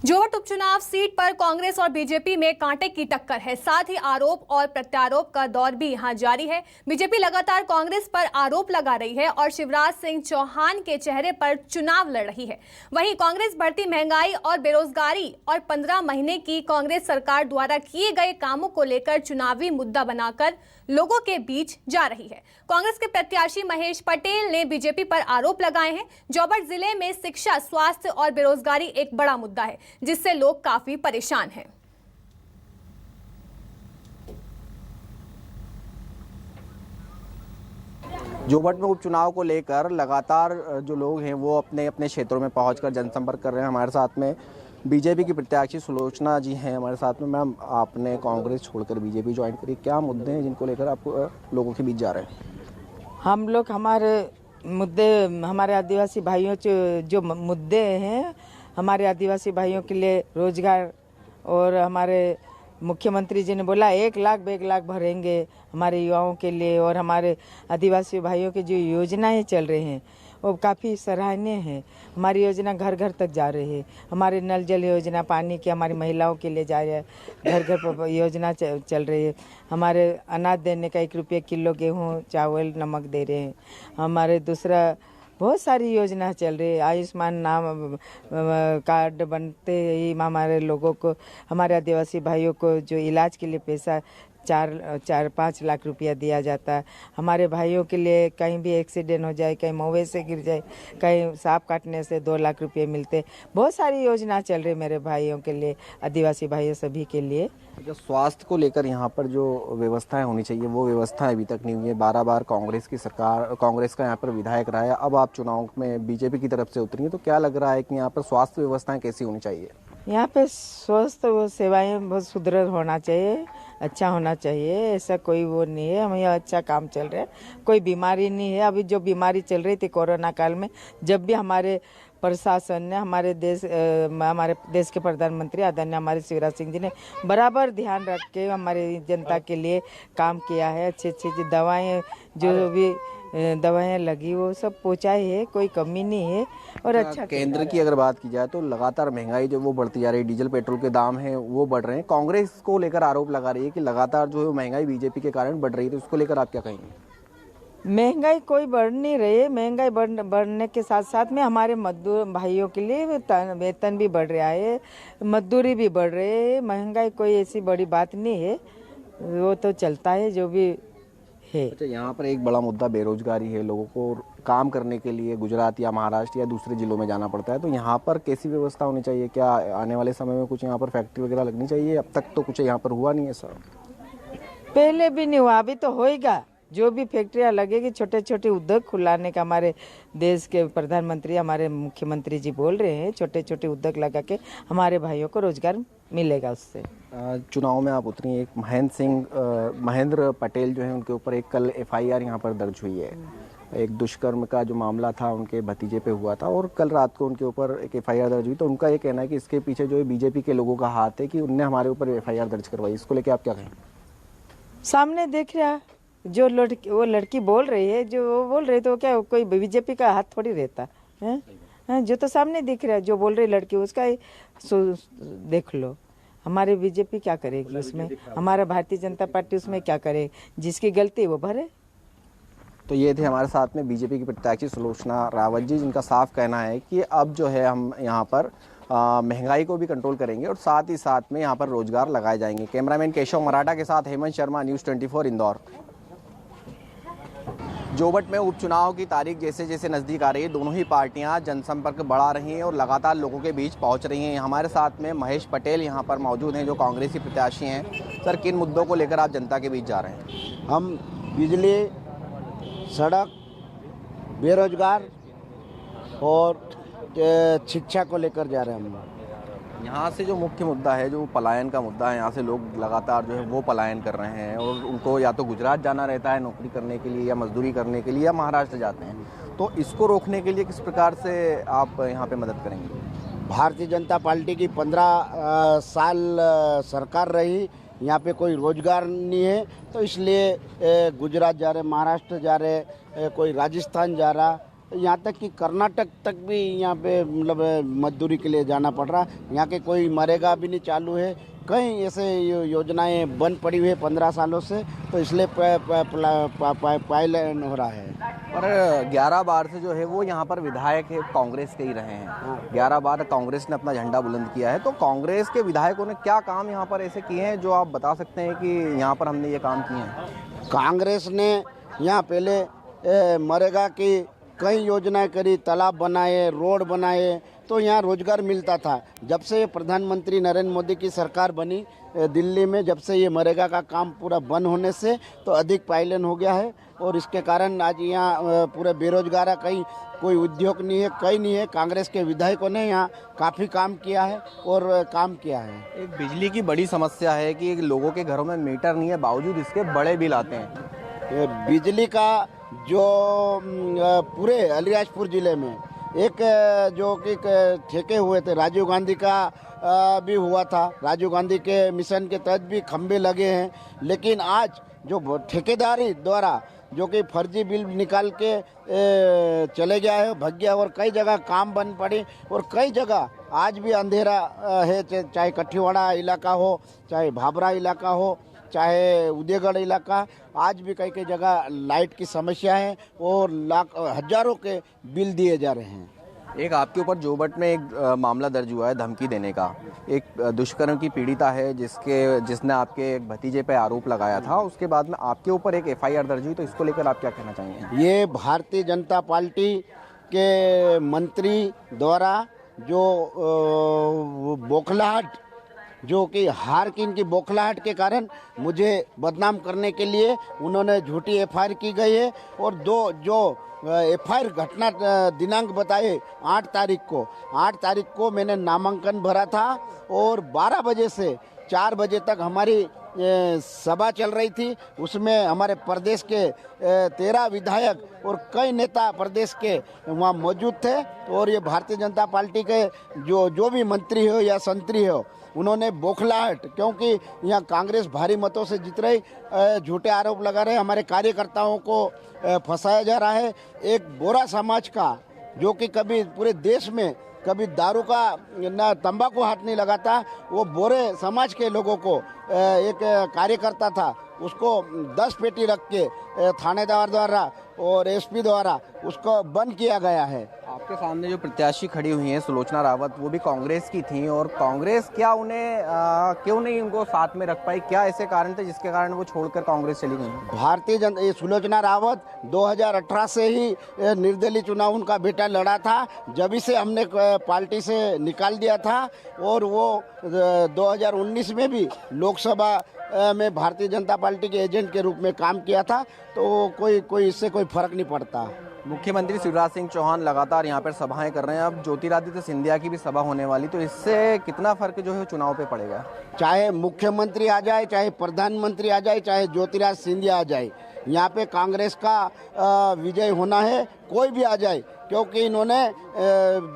जोहट उपचुनाव सीट पर कांग्रेस और बीजेपी में कांटे की टक्कर है। साथ ही आरोप और प्रत्यारोप का दौर भी यहां जारी है। बीजेपी लगातार कांग्रेस पर आरोप लगा रही है और शिवराज सिंह चौहान के चेहरे पर चुनाव लड़ रही है। वहीं कांग्रेस बढ़ती महंगाई और बेरोजगारी और 15 महीने की कांग्रेस सरकार द्वारा किए गए कामों को लेकर चुनावी मुद्दा बनाकर लोगों के बीच जा रही है। कांग्रेस के प्रत्याशी महेश पटेल ने बीजेपी पर आरोप लगाए हैं। जोहट जिले में शिक्षा, स्वास्थ्य और बेरोजगारी एक बड़ा मुद्दा है, जिससे लोग काफी परेशान हैं। जोहट में उपचुनाव को लेकर लगातार जो लोग हैं वो अपने अपने क्षेत्रों में पहुंचकर जनसंपर्क कर रहे हैं। हमारे साथ में बीजेपी की प्रत्याशी सुलोचना जी हैं हमारे साथ में। मैम, आपने कांग्रेस छोड़कर बीजेपी ज्वाइन करी, क्या मुद्दे हैं जिनको लेकर आप लोगों के बीच जा रहे हैं? हम लोग हमारे मुद्दे, हमारे आदिवासी भाइयों जो मुद्दे हैं, हमारे आदिवासी भाइयों के लिए रोजगार, और हमारे मुख्यमंत्री जी ने बोला 1 लाख भरेंगे हमारे युवाओं के लिए, और हमारे आदिवासी भाइयों के जो योजनाएं चल रही हैं वो काफ़ी सराहनीय है। हमारी योजना घर घर तक जा रही है। हमारे नल जल योजना पानी की हमारी महिलाओं के लिए जा रही है, घर घर पर योजना चल रही है। हमारे अनाज देने का 1 रुपये किलो गेहूँ, चावल, नमक दे रहे हैं। हमारे दूसरा बहुत सारी योजना चल रही है। आयुष्मान नाम कार्ड बनते ही हमारे लोगों को, हमारे आदिवासी भाइयों को जो इलाज के लिए पैसा 4-5 लाख रुपया दिया जाता है। हमारे भाइयों के लिए कहीं भी एक्सीडेंट हो जाए, कहीं महुए से गिर जाए, कहीं सांप काटने से 2 लाख रुपये मिलते। बहुत सारी योजना चल रही मेरे भाइयों के लिए, आदिवासी भाइयों सभी के लिए। जो स्वास्थ्य को लेकर यहाँ पर जो व्यवस्थाएं होनी चाहिए वो व्यवस्थाएं अभी तक नहीं हुई है। 12 बार कांग्रेस की सरकार, कांग्रेस का यहाँ पर विधायक रहा है, अब आप चुनाव में बीजेपी की तरफ से उतरी है, तो क्या लग रहा है कि यहाँ पर स्वास्थ्य व्यवस्थाएं कैसी होनी चाहिए? यहाँ पे स्वास्थ्य सेवाएं बहुत सुदृढ़ होना चाहिए, अच्छा होना चाहिए। ऐसा कोई वो नहीं है, हमें अच्छा काम चल रहा है, कोई बीमारी नहीं है। अभी जो बीमारी चल रही थी कोरोना काल में, जब भी हमारे प्रशासन ने, हमारे देश के प्रधानमंत्री आदरणीय हमारे शिवराज सिंह जी ने बराबर ध्यान रख के हमारी जनता के लिए काम किया है। अच्छी दवाएं, जो भी दवाएं लगी वो सब पहुँचाई है, कोई कमी नहीं है। और अच्छा, केंद्र की अगर बात की जाए तो लगातार महंगाई जो वो बढ़ती जा रही है, डीजल पेट्रोल के दाम हैं वो बढ़ रहे हैं। कांग्रेस को लेकर आरोप लगा रही है कि लगातार जो है महंगाई बीजेपी के कारण बढ़ रही है, तो उसको लेकर आप क्या कहेंगे? महंगाई कोई बढ़ नहीं रही है। महंगाई बढ़ने के साथ साथ में हमारे मजदूर भाइयों के लिए वेतन भी बढ़ रहा है, मजदूरी भी बढ़ रही है। महंगाई कोई ऐसी बड़ी बात नहीं है, वो तो चलता है जो भी है। अच्छा, यहाँ पर एक बड़ा मुद्दा बेरोजगारी है। लोगों को काम करने के लिए गुजरात या महाराष्ट्र या दूसरे जिलों में जाना पड़ता है, तो यहाँ पर कैसी व्यवस्था होनी चाहिए? क्या आने वाले समय में कुछ यहाँ पर फैक्ट्री वगैरह लगनी चाहिए? अब तक तो कुछ यहाँ पर हुआ नहीं है सर। पहले भी नहीं हुआ, अभी तो होएगा। जो भी फैक्ट्रियाँ लगेगी, छोटे छोटे उद्योग खुलाने का हमारे देश के प्रधानमंत्री, हमारे मुख्यमंत्री जी बोल रहे हैं, छोटे छोटे उद्योग लगा के हमारे भाइयों को रोजगार मिलेगा उससे। चुनाव में आप उतरी, एक महेंद्र पटेल जो है उनके ऊपर एक कल FIR यहाँ पर दर्ज हुई है। एक दुष्कर्म का जो मामला था उनके भतीजे पे हुआ था, और कल रात को उनके ऊपर एक FIR दर्ज हुई। तो उनका ये कहना है कि इसके पीछे जो है बीजेपी के लोगों का हाथ है कि उनने हमारे ऊपर FIR दर्ज करवाई। इसको लेकर आप क्या कहें? सामने देख रहा, जो वो लड़की बोल रही है, जो वो बोल रही, तो क्या कोई बीजेपी का हाथ थोड़ी रहता है? जो तो सामने दिख रहा है, जो बोल रही लड़की उसका देख लो। हमारे बीजेपी क्या करेगी उसमें? हमारा भारतीय जनता पार्टी उसमें क्या करे? जिसकी गलती वो भरे। तो ये थे हमारे साथ में बीजेपी की प्रत्याशी सुलोचना रावत जी, जिनका साफ कहना है कि अब जो है हम यहाँ पर महंगाई को भी कंट्रोल करेंगे और साथ ही साथ में यहाँ पर रोजगार लगाए जाएंगे। कैमरामैन केशव मराठा के साथ हेमंत शर्मा, न्यूज़ 24 इंदौर। जोहट में उपचुनाव की तारीख जैसे जैसे नज़दीक आ रही है, दोनों ही पार्टियां जनसंपर्क बढ़ा रही हैं और लगातार लोगों के बीच पहुंच रही हैं। हमारे साथ में महेश पटेल यहां पर मौजूद हैं, जो कांग्रेसी प्रत्याशी हैं। सर, किन मुद्दों को लेकर आप जनता के बीच जा रहे हैं? हम बिजली, सड़क, बेरोजगार और शिक्षा को लेकर जा रहे हैं हम। यहाँ से जो मुख्य मुद्दा है, जो पलायन का मुद्दा है, यहाँ से लोग लगातार जो है वो पलायन कर रहे हैं और उनको या तो गुजरात जाना रहता है नौकरी करने के लिए या मजदूरी करने के लिए, या महाराष्ट्र जाते हैं। तो इसको रोकने के लिए किस प्रकार से आप यहाँ पे मदद करेंगे? भारतीय जनता पार्टी की 15 साल सरकार रही, यहाँ पे कोई रोजगार नहीं है, तो इसलिए गुजरात जा रहे, महाराष्ट्र जा रहे, कोई राजस्थान जा रहा, यहाँ तक कि कर्नाटक तक भी यहाँ पे मतलब मजदूरी के लिए जाना पड़ रहा। यहाँ के कोई मरेगा भी नहीं चालू है, कई ऐसे योजनाएं बंद पड़ी हुई है 15 सालों से, तो इसलिए पाइलन हो रहा है। पर 11 बार से जो है वो यहाँ पर विधायक है कांग्रेस के ही रहे हैं। 11 बार कांग्रेस ने अपना झंडा बुलंद किया है, तो कांग्रेस के विधायकों ने क्या काम यहाँ पर ऐसे किए हैं जो आप बता सकते हैं कि यहाँ पर हमने ये काम किए हैं? कांग्रेस ने यहाँ पहले मरेगा की कई योजनाएं करी, तालाब बनाए, रोड बनाए, तो यहाँ रोजगार मिलता था। जब से प्रधानमंत्री नरेंद्र मोदी की सरकार बनी दिल्ली में, जब से ये मरेगा का काम पूरा बंद होने से तो अधिक पाइलन हो गया है, और इसके कारण आज यहाँ पूरे बेरोजगार है, कहीं कोई उद्योग नहीं है, कहीं नहीं है। कांग्रेस के विधायकों ने यहाँ काफ़ी काम किया है और काम किया है। एक बिजली की बड़ी समस्या है कि लोगों के घरों में मीटर नहीं है, बावजूद इसके बड़े बिल आते हैं। बिजली का जो पूरे अलीराजपुर ज़िले में एक जो कि ठेके हुए थे, राजीव गांधी का भी हुआ था, राजीव गांधी के मिशन के तहत भी खंभे लगे हैं, लेकिन आज जो ठेकेदारी द्वारा जो कि फर्जी बिल निकाल के चले गया है, भग गया, और कई जगह काम बंद पड़ी, और कई जगह आज भी अंधेरा है, चाहे कठियावाड़ा इलाका हो, चाहे भाभरा इलाका हो, चाहे उदयगढ़ इलाका, आज भी कई जगह लाइट की समस्या है और हजारों के बिल दिए जा रहे हैं। एक आपके ऊपर जोबट में एक मामला दर्ज हुआ है धमकी देने का। एक दुष्कर्म की पीड़िता है जिसने आपके एक भतीजे पे आरोप लगाया था, उसके बाद में आपके ऊपर एक FIR दर्ज हुई, तो इसको लेकर आप क्या कहना चाहेंगे? ये भारतीय जनता पार्टी के मंत्री द्वारा जो बौखलाहट, जो कि हार की इनकी बौखलाहट के कारण मुझे बदनाम करने के लिए उन्होंने झूठी FIR की गई है, और जो FIR घटना दिनांक बताए 8 तारीख को मैंने नामांकन भरा था, और 12 बजे से 4 बजे तक हमारी सभा चल रही थी। उसमें हमारे प्रदेश के 13 विधायक और कई नेता प्रदेश के वहाँ मौजूद थे, और ये भारतीय जनता पार्टी के जो भी मंत्री हो या संतरी हो, उन्होंने बौखलाहट, क्योंकि यहाँ कांग्रेस भारी मतों से जीत रही, झूठे आरोप लगा रहे, हमारे कार्यकर्ताओं को फंसाया जा रहा है। एक बोरा समाज का, जो कि कभी पूरे देश में कभी दारू का ना तंबाकू हाथ नहीं लगाता, वो बोरे समाज के लोगों को एक कार्यकर्ता था, उसको 10 पेटी रख के थानेदार द्वारा और SP द्वारा उसको बंद किया गया है। आपके सामने जो प्रत्याशी खड़ी हुई हैं सुलोचना रावत, वो भी कांग्रेस की थी, और कांग्रेस क्या उन्हें क्यों नहीं उनको साथ में रख पाई? क्या ऐसे कारण थे जिसके कारण वो छोड़कर कांग्रेस चली गई? भारतीय जनता सुलोचना रावत 2018 से ही निर्दलीय चुनाव उनका बेटा लड़ा था, जब से हमने पार्टी से निकाल दिया था, और वो 2019 में भी लोकसभा में भारतीय जनता पार्टी के एजेंट के रूप में काम किया था, तो कोई इससे कोई फर्क नहीं पड़ता। मुख्यमंत्री शिवराज सिंह चौहान लगातार यहाँ पर सभाएं कर रहे हैं, अब ज्योतिरादित्य सिंधिया की भी सभा होने वाली, तो इससे कितना फर्क जो है चुनाव पे पड़ेगा? चाहे मुख्यमंत्री आ जाए, चाहे प्रधानमंत्री आ जाए, चाहे ज्योतिरादित्य सिंधिया आ जाए, यहाँ पे कांग्रेस का विजय होना है, कोई भी आ जाए, क्योंकि इन्होंने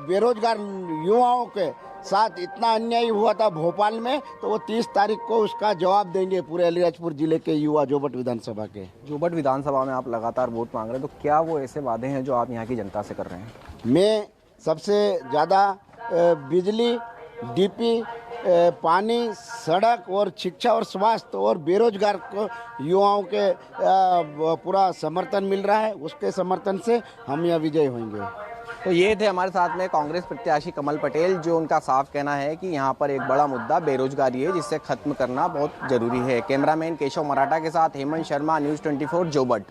बेरोजगार युवाओं के साथ इतना अन्याय हुआ था भोपाल में, तो वो 30 तारीख को उसका जवाब देंगे पूरे अलीराजपुर जिले के युवा जोबट विधानसभा के। जोबट विधानसभा में आप लगातार वोट मांग रहे हैं, तो क्या वो ऐसे वादे हैं जो आप यहाँ की जनता से कर रहे हैं? मैं सबसे ज़्यादा बिजली, DP, पानी, सड़क और शिक्षा और स्वास्थ्य और बेरोजगार को युवाओं के पूरा समर्थन मिल रहा है, उसके समर्थन से हम यहाँ विजय होंगे। तो ये थे हमारे साथ में कांग्रेस प्रत्याशी कमल पटेल, जो उनका साफ कहना है कि यहाँ पर एक बड़ा मुद्दा बेरोजगारी है, जिससे खत्म करना बहुत जरूरी है। कैमरामैन केशव मराठा के साथ हेमंत शर्मा, News 24 जोबट।